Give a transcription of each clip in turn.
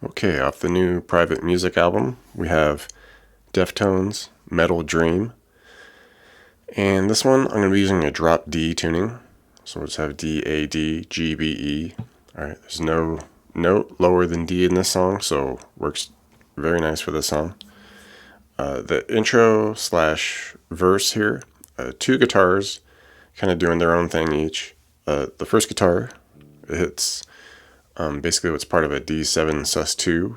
Okay, off the new private music album, we have Deftones, Metal Dream. And this one, I'm going to be using a drop D tuning. So we'll just have D, A, D, G, B, E. Alright, there's no note lower than D in this song, so works very nice for this song. The intro slash verse here, two guitars kind of doing their own thing each. The first guitar, it hits basically what's part of a D7 sus2,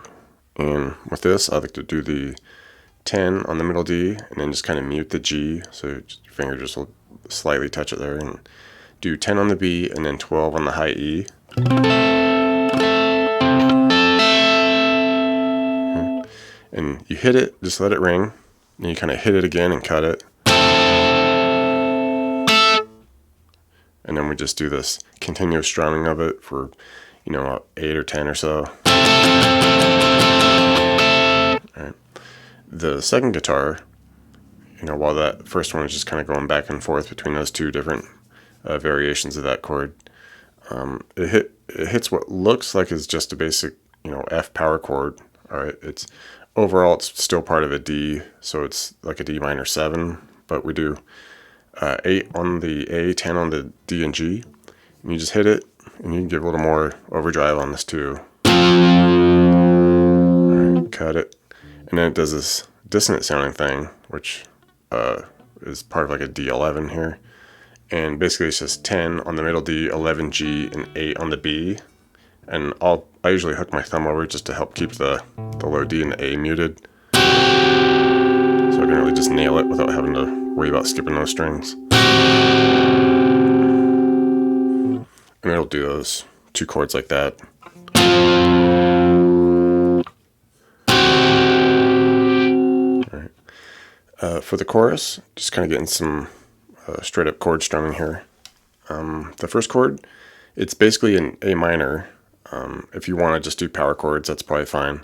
and with this I like to do the 10 on the middle D and then just kind of mute the G, so your finger just will slightly touch it there, and do 10 on the B and then 12 on the high E. And you hit it, just let it ring, and you kind of hit it again and cut it. And then we just do this continuous strumming of it for 8 or 10 or so. All right. The second guitar, while that first one is just kind of going back and forth between those two different variations of that chord, it hits what looks like is just a basic F power chord. All right, overall it's still part of a D, so it's like a D minor 7, but we do 8 on the A, 10 on the D and G, and you just hit it, and you can give a little more overdrive on this too. Alright, cut it, and then it does this dissonant sounding thing, which is part of like a D11 here, and basically it's just 10 on the middle D, 11 G, and 8 on the B, and I usually hook my thumb over just to help keep the low D and the A muted, so I can really just nail it without having to worry about skipping those strings. And it'll do those two chords like that. Alright. For the chorus, just kind of getting some straight up chord strumming here. The first chord, it's basically an A minor. If you want to just do power chords, that's probably fine.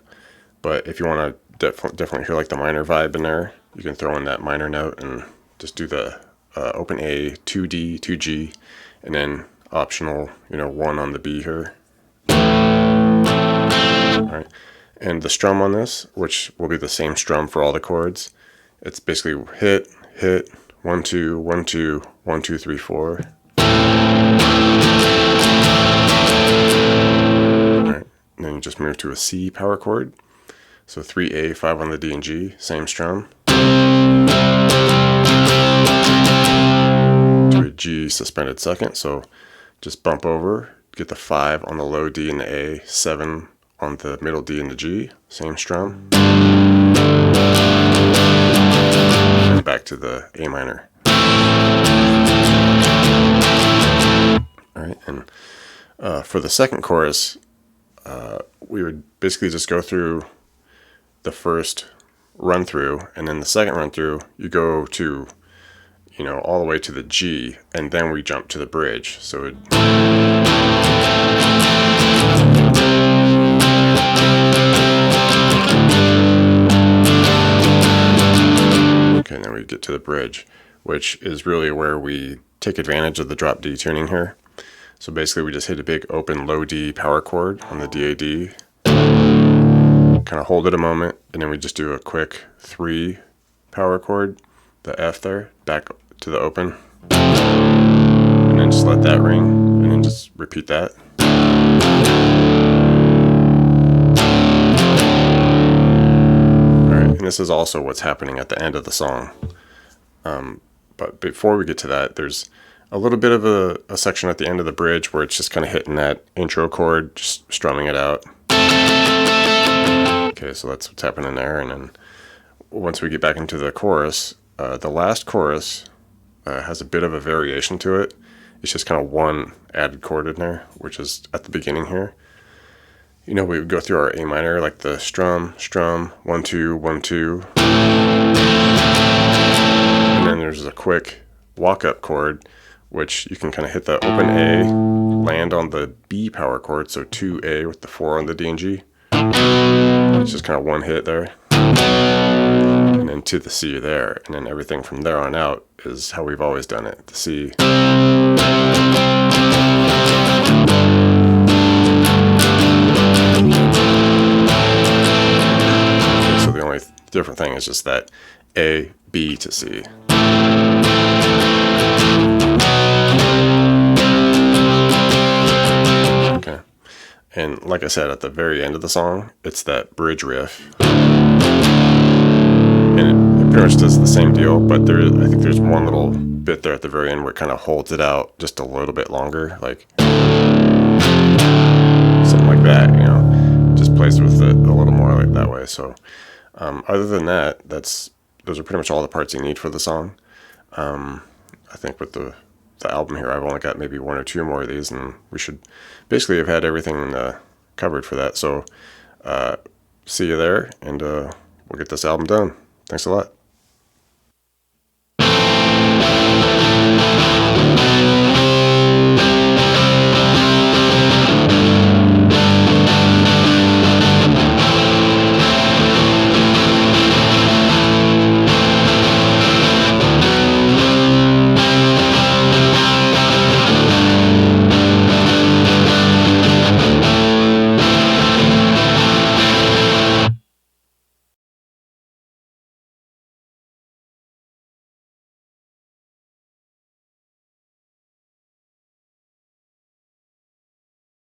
But if you want to definitely hear like the minor vibe in there, you can throw in that minor note and just do the open A, 2D, 2G, and then optional, 1 on the B here. Alright. And the strum on this, which will be the same strum for all the chords, it's basically hit, 1, 2, 1, 2, 1, 2, 3, 4. Alright. And then you just move to a C power chord. So 3A, 5 on the D and G, same strum. To a G suspended second, so just bump over, get the 5 on the low D and the A, 7 on the middle D and the G, same strum. And back to the A minor. Alright, and for the second chorus, we would basically just go through the first run through, and then the second run through you go to all the way to the G, and then we jump to the bridge. So okay, and then we get to the bridge, which is really where we take advantage of the drop D tuning here. So basically we just hit a big open low D power chord on the DAD, kind of hold it a moment, and then we just do a quick 3 power chord, the F there, back to the open, and then just let that ring, and then just repeat that. Alright, and this is also what's happening at the end of the song. But before we get to that, there's a little bit of a section at the end of the bridge where it's just kind of hitting that intro chord, just strumming it out. Okay, so that's what's happening there, and then once we get back into the chorus, the last chorus has a bit of a variation to it. It's just kind of one added chord in there, which is at the beginning here. We would go through our A minor, like the strum, 1, 2, 1, 2. And then there's a quick walk-up chord, which you can kind of hit the open A, land on the B power chord, so 2A with the 4 on the D and G. It's just kind of one hit there, and then to the C there, and then everything from there on out is how we've always done it. The C, different thing. It's just that A, B to C. Okay. And like I said, at the very end of the song, it's that bridge riff. And it pretty much does the same deal, but I think there's one little bit there at the very end where it kind of holds it out just a little bit longer, like something like that, you know, just plays with it a little more like that way. So other than that, those are pretty much all the parts you need for the song. I think with the album here, I've only got maybe one or two more of these, and we should basically have had everything covered for that. So see you there, and we'll get this album done. Thanks a lot.